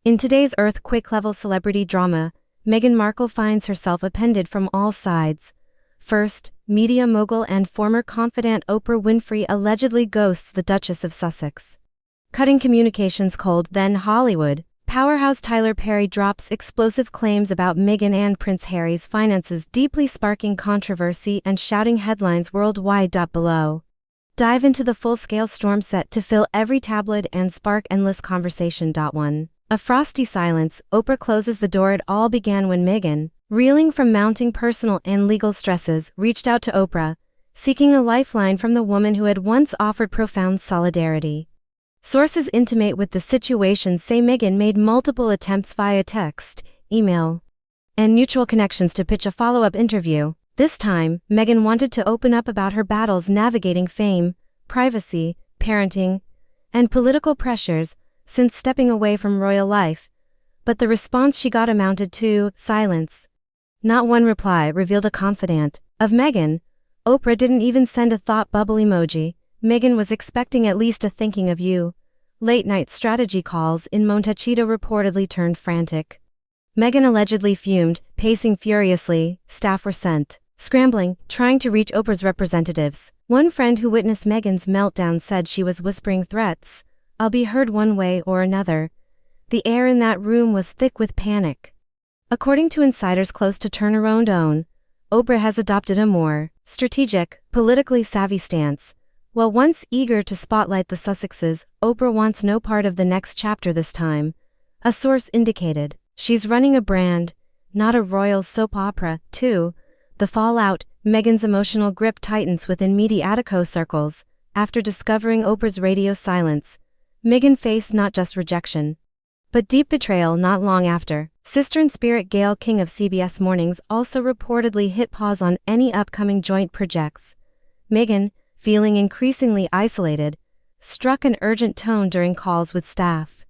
In today's earthquake-level celebrity drama, Meghan Markle finds herself appended from all sides. First, media mogul and former confidant Oprah Winfrey allegedly ghosts the Duchess of Sussex. Cutting communications cold. Then Hollywood powerhouse Tyler Perry drops explosive claims about Meghan and Prince Harry's finances, deeply sparking controversy and shouting headlines worldwide. Below, dive into the full-scale storm set to fill every tabloid and spark endless conversation. 1. A frosty silence. Oprah closes the door. It all began when Meghan, reeling from mounting personal and legal stresses, reached out to Oprah, seeking a lifeline from the woman who had once offered profound solidarity. Sources intimate with the situation say Meghan made multiple attempts via text, email, and mutual connections to pitch a follow-up interview. This time, Meghan wanted to open up about her battles navigating fame, privacy, parenting, and political pressures since stepping away from royal life, but the response she got amounted to silence. Not one reply revealed a confidant of Meghan. Oprah didn't even send a thought bubble emoji. Meghan was expecting at least a thinking of you. Late-night strategy calls in Montecito reportedly turned frantic. Meghan allegedly fumed, pacing furiously. Staff were sent, scrambling, trying to reach Oprah's representatives. One friend who witnessed Meghan's meltdown said she was whispering threats. "I'll be heard one way or another." The air in that room was thick with panic. According to insiders close to turnaround own, Oprah has adopted a more strategic, politically savvy stance. While once eager to spotlight the Sussexes, Oprah wants no part of the next chapter this time. A source indicated she's running a brand, not a royal soap opera. 2. The fallout. Meghan's emotional grip tightens within mediatico circles. After discovering Oprah's radio silence, Meghan faced not just rejection, but deep betrayal. Not long after, sister-in-spirit Gayle King of CBS Mornings also reportedly hit pause on any upcoming joint projects. Meghan, feeling increasingly isolated, struck an urgent tone during calls with staff,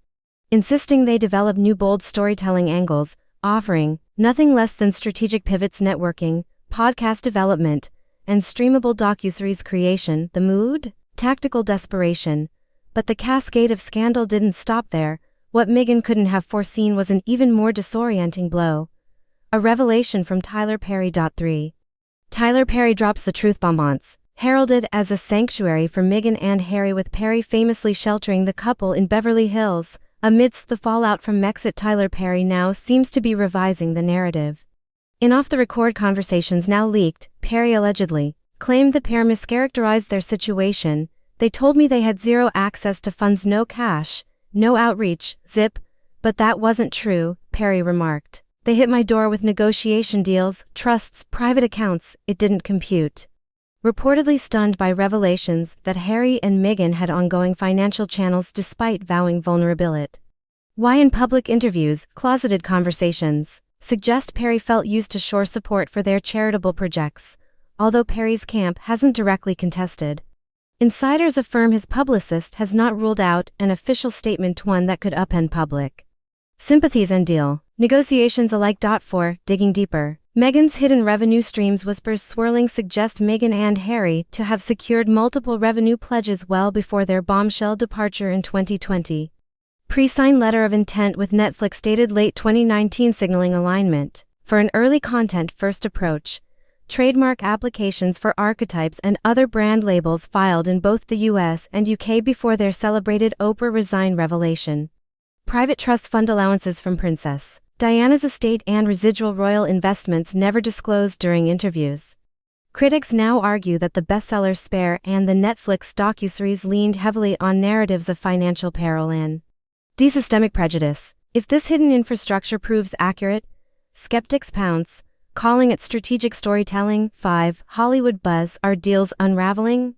insisting they develop new bold storytelling angles, offering nothing less than strategic pivots, networking, podcast development, and streamable docuseries creation. The mood? Tactical desperation. But the cascade of scandal didn't stop there. What Meghan couldn't have foreseen was an even more disorienting blow. A revelation from Tyler Perry. 3. Tyler Perry drops the truth bombs. Heralded as a sanctuary for Meghan and Harry, with Perry famously sheltering the couple in Beverly Hills amidst the fallout from Brexit, Tyler Perry now seems to be revising the narrative. In off-the-record conversations now leaked, Perry allegedly claimed the pair mischaracterized their situation. "They told me they had zero access to funds, no cash, no outreach, zip. But that wasn't true," Perry remarked. "They hit my door with negotiation deals, trusts, private accounts. It didn't compute." Reportedly stunned by revelations that Harry and Meghan had ongoing financial channels despite vowing vulnerability. Why in public interviews, closeted conversations suggest Perry felt used to shore support for their charitable projects, although Perry's camp hasn't directly contested. Insiders affirm his publicist has not ruled out an official statement, one that could upend public sympathies and deal negotiations alike. 4. Digging deeper. Meghan's hidden revenue streams. Whispers swirling suggest Meghan and Harry to have secured multiple revenue pledges well before their bombshell departure in 2020. Pre-signed letter of intent with Netflix dated late 2019 signaling alignment for an early content-first approach. Trademark applications for archetypes and other brand labels filed in both the US and UK before their celebrated Oprah resign revelation. Private trust fund allowances from Princess Diana's estate and residual royal investments never disclosed during interviews. Critics now argue that the bestseller Spare and the Netflix docuseries leaned heavily on narratives of financial peril and systemic prejudice. If this hidden infrastructure proves accurate, skeptics pounce, calling it strategic storytelling. 5. Hollywood buzz. Are deals unraveling?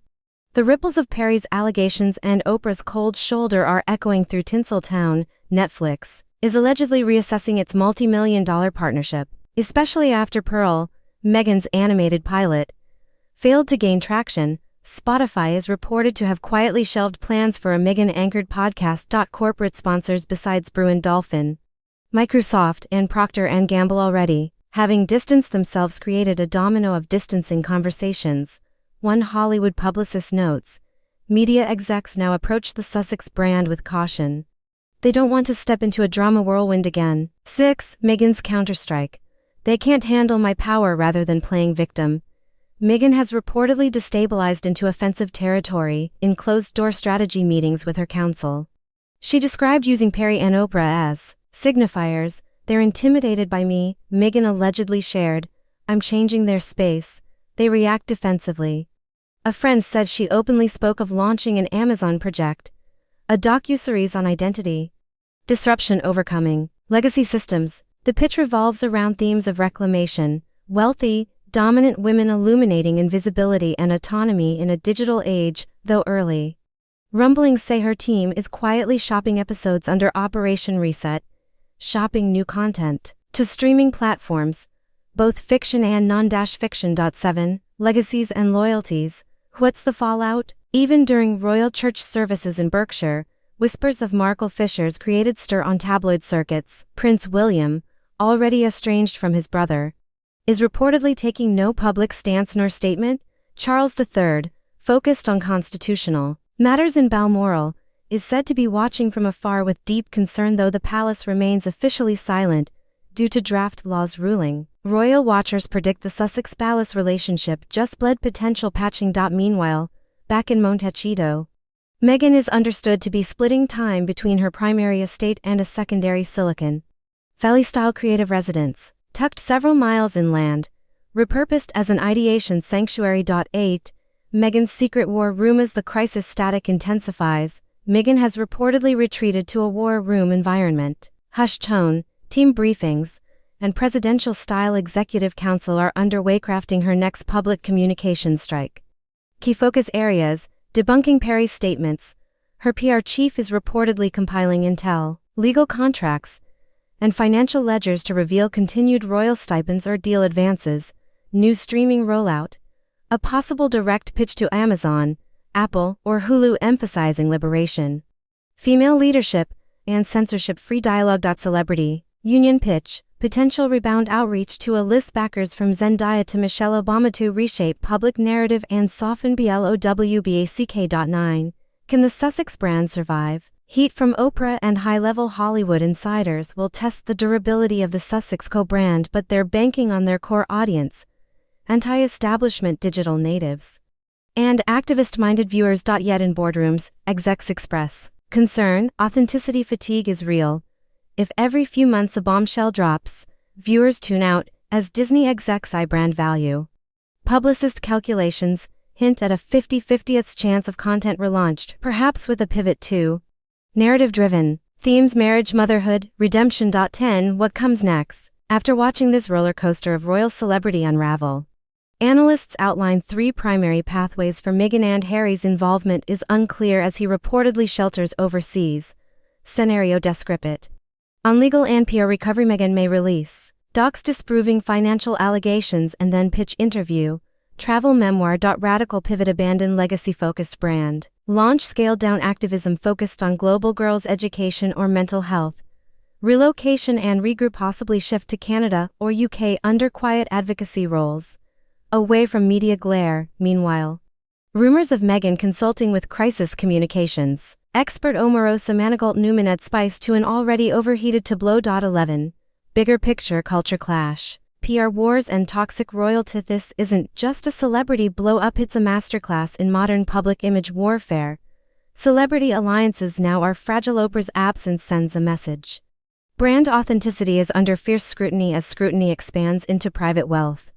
The ripples of Perry's allegations and Oprah's cold shoulder are echoing through Tinseltown. Netflix is allegedly reassessing its multi-million-dollar partnership, especially after Pearl, Meghan's animated pilot, failed to gain traction. Spotify is reported to have quietly shelved plans for a Meghan-anchored podcast. Corporate sponsors besides Bruin Dolphin, Microsoft, and Procter & Gamble already, having distanced themselves, created a domino of distancing conversations. One Hollywood publicist notes, media execs now approach the Sussex brand with caution. They don't want to step into a drama whirlwind again. 6. Meghan's counterstrike. They can't handle my power rather than playing victim. Meghan has reportedly destabilized into offensive territory in closed-door strategy meetings with her counsel. She described using Perry and Oprah as signifiers. They're intimidated by me, Meghan allegedly shared. I'm changing their space. They react defensively. A friend said she openly spoke of launching an Amazon project, a docuseries on identity disruption overcoming legacy systems. The pitch revolves around themes of reclamation, wealthy, dominant women illuminating invisibility and autonomy in a digital age, though early rumblings say her team is quietly shopping episodes under Operation Reset, shopping new content to streaming platforms, both fiction and non-fiction. 7. Legacies and loyalties. What's the fallout? Even during royal church services in Berkshire, whispers of Markle fissures created stir on tabloid circuits. Prince William, already estranged from his brother, is reportedly taking no public stance nor statement. Charles III, focused on constitutional matters in Balmoral, is said to be watching from afar with deep concern, though the palace remains officially silent due to draft law's ruling. Royal watchers predict the Sussex-Palace relationship just bled potential patching. Meanwhile, back in Montecito, Meghan is understood to be splitting time between her primary estate and a secondary Silicon Valley-style creative residence, tucked several miles inland, repurposed as an ideation sanctuary. 8. Meghan's secret war room. As the crisis static intensifies, Meghan has reportedly retreated to a war room environment. Hushed tone, team briefings, and presidential-style executive council are underway crafting her next public communications strike. Key focus areas: debunking Perry's statements. Her PR chief is reportedly compiling intel, legal contracts, and financial ledgers to reveal continued royal stipends or deal advances, new streaming rollout, a possible direct pitch to Amazon, Apple, or Hulu emphasizing liberation, female leadership, and censorship-free dialogue. Celebrity union pitch. Potential rebound outreach to A-list backers from Zendaya to Michelle Obama to reshape public narrative and soften BLOWBACK. 9. Can the Sussex brand survive? Heat from Oprah and high-level Hollywood insiders will test the durability of the Sussex co-brand, but they're banking on their core audience, anti-establishment digital natives, and activist-minded viewers. Yet in boardrooms, execs express concern. Authenticity fatigue is real. If every few months a bombshell drops, viewers tune out, as Disney execs eye brand value. Publicist calculations hint at a 50/50th chance of content relaunched, perhaps with a pivot to narrative-driven themes: marriage, motherhood, redemption. 10. What comes next? After watching this roller coaster of royal celebrity unravel, analysts outline 3 primary pathways for Meghan and Harry's involvement is unclear as he reportedly shelters overseas. Scenario descripit. On legal and PR recovery, Meghan may release docs disproving financial allegations and then pitch interview, travel memoir. Radical pivot, abandon legacy-focused brand, launch scaled-down activism focused on global girls' education or mental health, relocation and regroup, possibly shift to Canada or UK under quiet advocacy roles, away from media glare. Meanwhile, rumors of Meghan consulting with crisis communications expert Omarosa Manigault Newman add spice to an already overheated tableau. 11. Bigger picture culture clash. PR wars and toxic royalty. This isn't just a celebrity blow-up, it's a masterclass in modern public image warfare. Celebrity alliances now are fragile. Oprah's absence sends a message. Brand authenticity is under fierce scrutiny as scrutiny expands into private wealth,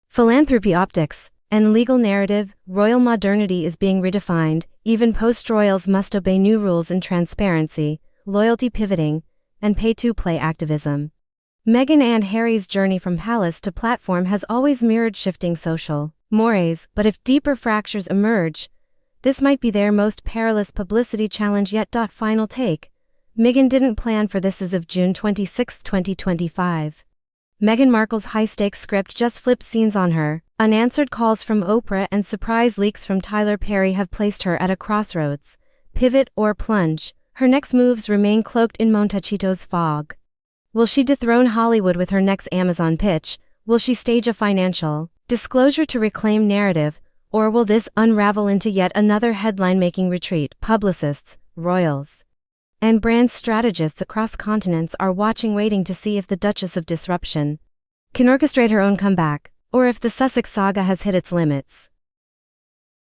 philanthropy, optics, and legal narrative. Royal modernity is being redefined. Even post-royals must obey new rules in transparency, loyalty pivoting, and pay-to-play activism. Meghan and Harry's journey from palace to platform has always mirrored shifting social mores, but if deeper fractures emerge, this might be their most perilous publicity challenge yet. Final take. Meghan didn't plan for this. As of June 26, 2025. Meghan Markle's high-stakes script just flipped scenes on her. Unanswered calls from Oprah and surprise leaks from Tyler Perry have placed her at a crossroads. Pivot or plunge, her next moves remain cloaked in Montecito's fog. Will she dethrone Hollywood with her next Amazon pitch? Will she stage a financial disclosure to reclaim narrative? Or will this unravel into yet another headline-making retreat? Publicists, royals, and brand strategists across continents are watching, waiting to see if the Duchess of Disruption can orchestrate her own comeback, or if the Sussex saga has hit its limits.